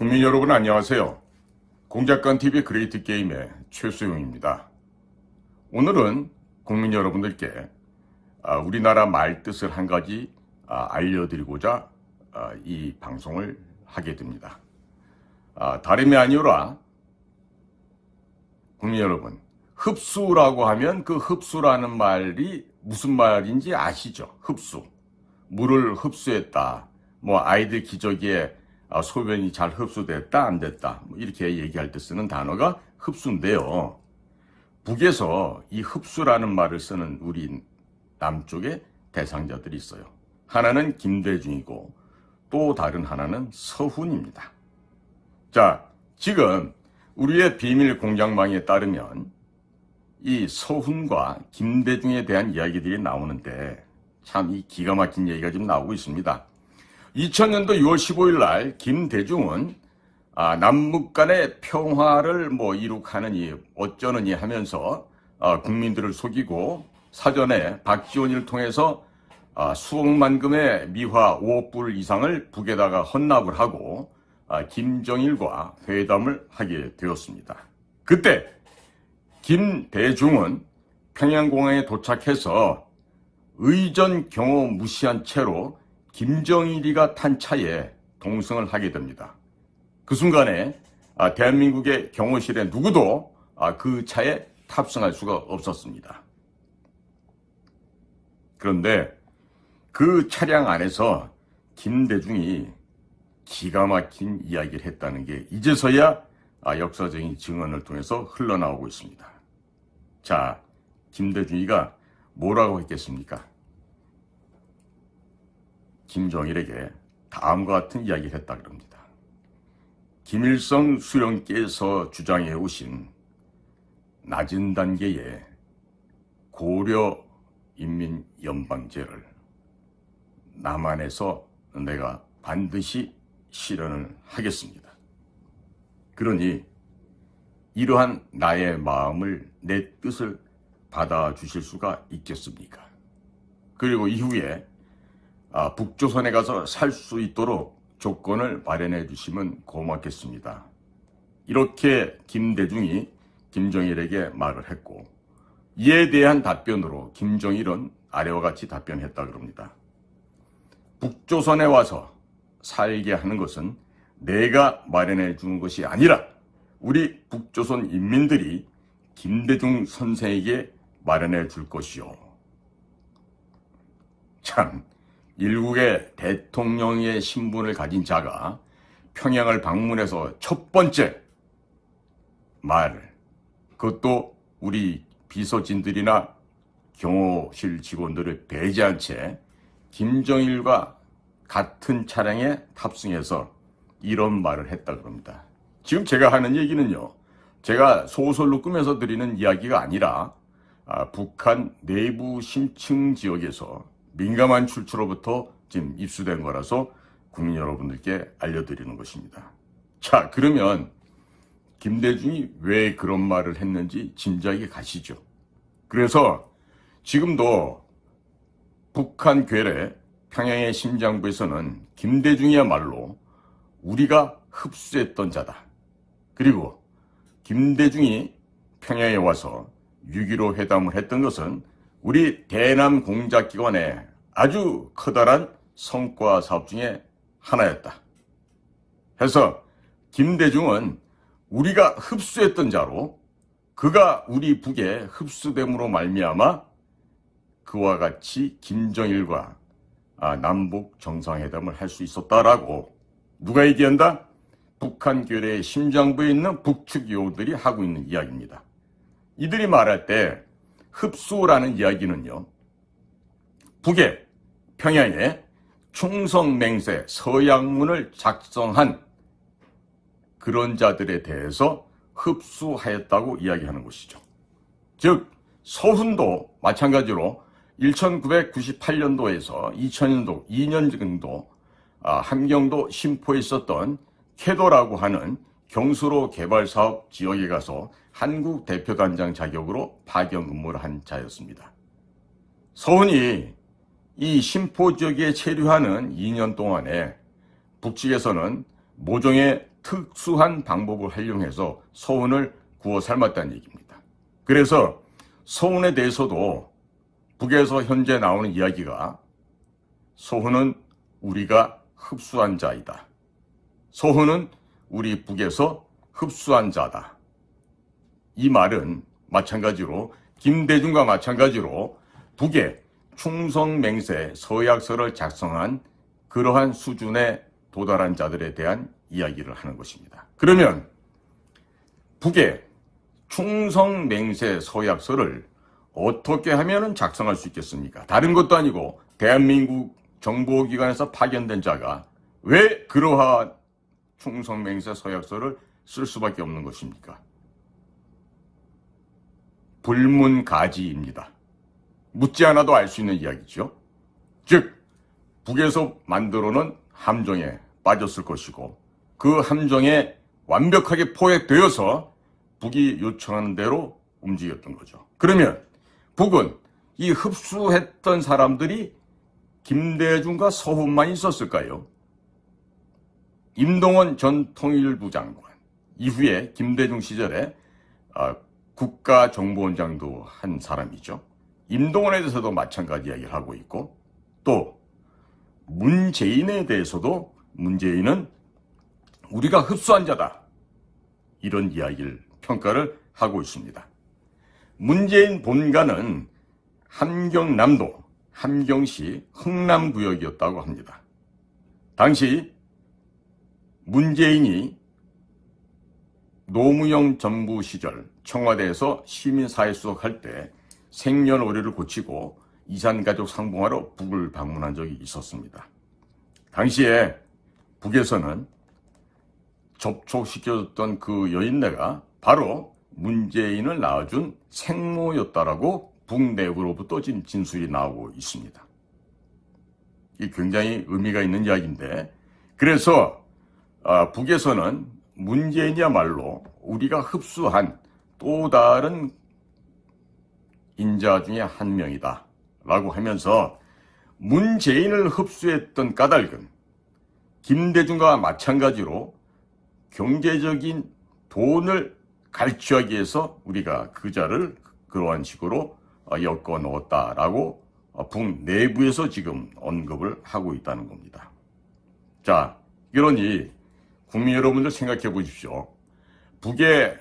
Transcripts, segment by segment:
국민 여러분 안녕하세요. 공작관TV 그레이트 게임의 최수용입니다. 오늘은 국민 여러분들께 우리나라 말뜻을 한 가지 알려드리고자 이 방송을 하게 됩니다. 다름이 아니라 국민 여러분, 흡수라고 하면 그 흡수라는 말이 무슨 말인지 아시죠? 흡수. 물을 흡수했다. 아이들 기저귀에 소변이 잘 흡수됐다 안 됐다 이렇게 얘기할 때 쓰는 단어가 흡수인데요. 북에서 이 흡수라는 말을 쓰는 우리 남쪽에 대상자들이 있어요. 하나는 김대중이고 또 다른 하나는 서훈입니다. 자, 지금 우리의 비밀 공작망에 따르면 이 서훈과 김대중에 대한 이야기들이 나오는데 참 이 기가 막힌 얘기가 지금 나오고 있습니다. 2000년도 6월 15일 날 김대중은 남북 간의 평화를 이룩하느니 어쩌느니 하면서 국민들을 속이고 사전에 박지원을 통해서 수억만 금의 미화 5억 불 이상을 북에다가 헌납을 하고 김정일과 회담을 하게 되었습니다. 그때 김대중은 평양공항에 도착해서 의전 경호 무시한 채로 김정일이가 탄 차에 동승을 하게 됩니다. 그 순간에 대한민국의 경호실에 누구도 그 차에 탑승할 수가 없었습니다. 그런데 그 차량 안에서 김대중이 기가 막힌 이야기를 했다는 게 이제서야 역사적인 증언을 통해서 흘러나오고 있습니다. 자, 김대중이가 뭐라고 했겠습니까? 김정일에게 다음과 같은 이야기를 했다 그럽니다. 김일성 수령께서 주장해 오신 낮은 단계의 고려 인민연방제를 남한에서 내가 반드시 실현을 하겠습니다. 그러니 이러한 나의 마음을 내 뜻을 받아주실 수가 있겠습니까? 그리고 이후에 북조선에 가서 살 수 있도록 조건을 마련해 주시면 고맙겠습니다. 이렇게 김대중이 김정일에게 말을 했고 이에 대한 답변으로 김정일은 아래와 같이 답변했다 그럽니다. 북조선에 와서 살게 하는 것은 내가 마련해 주는 것이 아니라 우리 북조선 인민들이 김대중 선생에게 마련해 줄 것이요. 참, 일국의 대통령의 신분을 가진 자가 평양을 방문해서 첫 번째 말, 그것도 우리 비서진들이나 경호실 직원들을 배제한 채 김정일과 같은 차량에 탑승해서 이런 말을 했다 그럽니다. 지금 제가 하는 얘기는요, 제가 소설로 꾸며서 드리는 이야기가 아니라 북한 내부 심층 지역에서 민감한 출처로부터 지금 입수된 거라서 국민 여러분들께 알려드리는 것입니다. 자, 그러면 김대중이 왜 그런 말을 했는지 짐작이 가시죠. 그래서 지금도 북한 괴뢰 평양의 심장부에서는 김대중이야말로 우리가 흡수했던 자다. 그리고 김대중이 평양에 와서 6.15 회담을 했던 것은 우리 대남 공작기관의 아주 커다란 성과 사업 중에 하나였다. 해서 김대중은 우리가 흡수했던 자로 그가 우리 북에 흡수됨으로 말미암아 그와 같이 김정일과 남북 정상회담을 할 수 있었다라고 누가 얘기한다? 북한 괴뢰의 심장부에 있는 북측 요원들이 하고 있는 이야기입니다. 이들이 말할 때 흡수라는 이야기는요, 북에 평양에 충성맹세 서양문을 작성한 그런 자들에 대해서 흡수하였다고 이야기하는 것이죠. 즉 서훈도 마찬가지로 1998년도에서 2000년도 2년 정도 함경도 심포에 있었던 캐도라고 하는 경수로 개발사업 지역에 가서 한국 대표단장 자격으로 파견 근무를 한 자였습니다. 서훈이 이 심포 지역에 체류하는 2년 동안에 북측에서는 모종의 특수한 방법을 활용해서 서훈을 구워 삶았다는 얘기입니다. 그래서 서훈에 대해서도 북에서 현재 나오는 이야기가 서훈은 우리가 흡수한 자이다. 서훈은 우리 북에서 흡수한 자다. 이 말은 마찬가지로 김대중과 마찬가지로 북에 충성맹세 서약서를 작성한 그러한 수준에 도달한 자들에 대한 이야기를 하는 것입니다. 그러면 북에 충성맹세 서약서를 어떻게 하면 작성할 수 있겠습니까? 다른 것도 아니고 대한민국 정보기관에서 파견된 자가 왜 그러한 충성맹세 서약서를 쓸 수밖에 없는 것입니까? 불문가지입니다. 묻지 않아도 알 수 있는 이야기죠. 즉 북에서 만들어 놓은 함정에 빠졌을 것이고 그 함정에 완벽하게 포획되어서 북이 요청하는 대로 움직였던 거죠. 그러면 북은 이 흡수했던 사람들이 김대중과 서훈만 있었을까요? 임동원 전 통일부 장관, 이후에 김대중 시절에 국가정보원장도 한 사람이죠. 임동원에 대해서도 마찬가지 이야기를 하고 있고, 또 문재인에 대해서도 문재인은 우리가 흡수한 자다, 이런 이야기를 평가를 하고 있습니다. 문재인 본가는 함경남도 함경시 흥남구역이었다고 합니다. 당시 문재인이 노무현 정부 시절 청와대에서 시민사회수석 할 때 생년월일을 고치고 이산가족 상봉하러 북을 방문한 적이 있었습니다. 당시에 북에서는 접촉시켜줬던 그 여인네가 바로 문재인을 낳아준 생모였다라고 북 내부로부터 지금 진술이 나오고 있습니다. 이 굉장히 의미가 있는 이야기인데, 그래서 북에서는 문재인이야말로 우리가 흡수한 또 다른 인자 중에 한 명이다 라고 하면서 문재인을 흡수했던 까닭은 김대중과 마찬가지로 경제적인 돈을 갈취하기 위해서 우리가 그 자를 그러한 식으로 엮어 넣었다라고 북 내부에서 지금 언급을 하고 있다는 겁니다. 자, 그러니 국민 여러분들 생각해 보십시오. 북의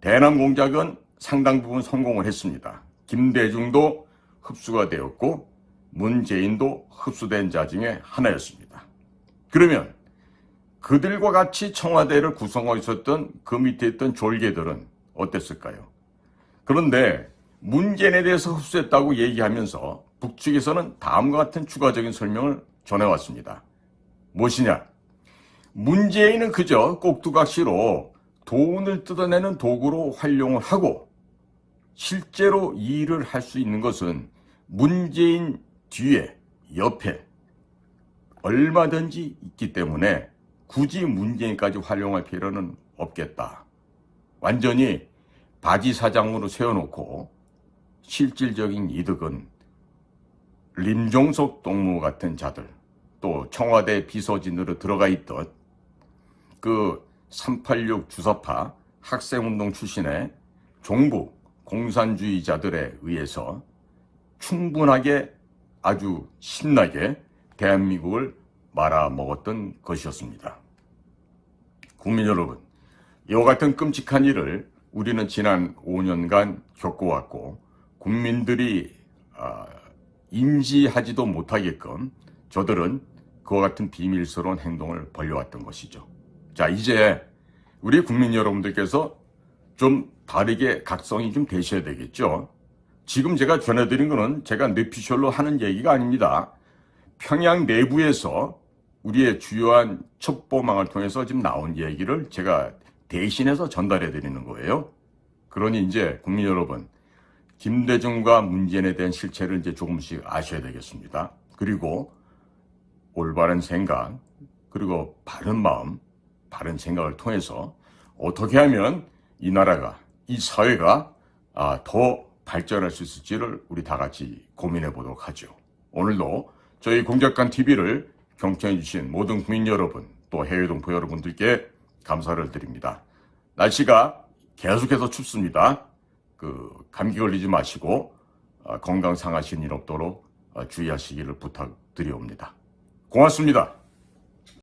대남 공작은 상당 부분 성공을 했습니다. 김대중도 흡수가 되었고 문재인도 흡수된 자 중에 하나였습니다. 그러면 그들과 같이 청와대를 구성하고 있었던 그 밑에 있던 졸개들은 어땠을까요? 그런데 문재인에 대해서 흡수했다고 얘기하면서 북측에서는 다음과 같은 추가적인 설명을 전해왔습니다. 무엇이냐? 문재인은 그저 꼭두각시로 돈을 뜯어내는 도구로 활용을 하고 실제로 이 일을 할 수 있는 것은 문재인 뒤에 옆에 얼마든지 있기 때문에 굳이 문재인까지 활용할 필요는 없겠다. 완전히 바지 사장으로 세워놓고 실질적인 이득은 림종석 동무 같은 자들, 또 청와대 비서진으로 들어가 있던 그 386 주사파 학생운동 출신의 종북 공산주의자들에 의해서 충분하게 아주 신나게 대한민국을 말아먹었던 것이었습니다. 국민 여러분, 이와 같은 끔찍한 일을 우리는 지난 5년간 겪어왔고 국민들이 인지하지도 못하게끔 저들은 그와 같은 비밀스러운 행동을 벌여왔던 것이죠. 자, 이제 우리 국민 여러분들께서 좀 다르게 각성이 좀 되셔야 되겠죠. 지금 제가 전해드린 거는 제가 뇌피셜로 하는 얘기가 아닙니다. 평양 내부에서 우리의 주요한 첩보망을 통해서 지금 나온 얘기를 제가 대신해서 전달해 드리는 거예요. 그러니 이제 국민 여러분, 김대중과 문재인에 대한 실체를 이제 조금씩 아셔야 되겠습니다. 그리고 올바른 생각, 그리고 바른 마음, 바른 생각을 통해서 어떻게 하면 이 나라가, 이 사회가 더 발전할 수 있을지를 우리 다 같이 고민해 보도록 하죠. 오늘도 저희 공작관 TV를 경청해 주신 모든 국민 여러분, 또 해외 동포 여러분들께 감사를 드립니다. 날씨가 계속해서 춥습니다. 감기 걸리지 마시고 건강 상하신 일 없도록 주의하시기를 부탁드리옵니다. 고맙습니다.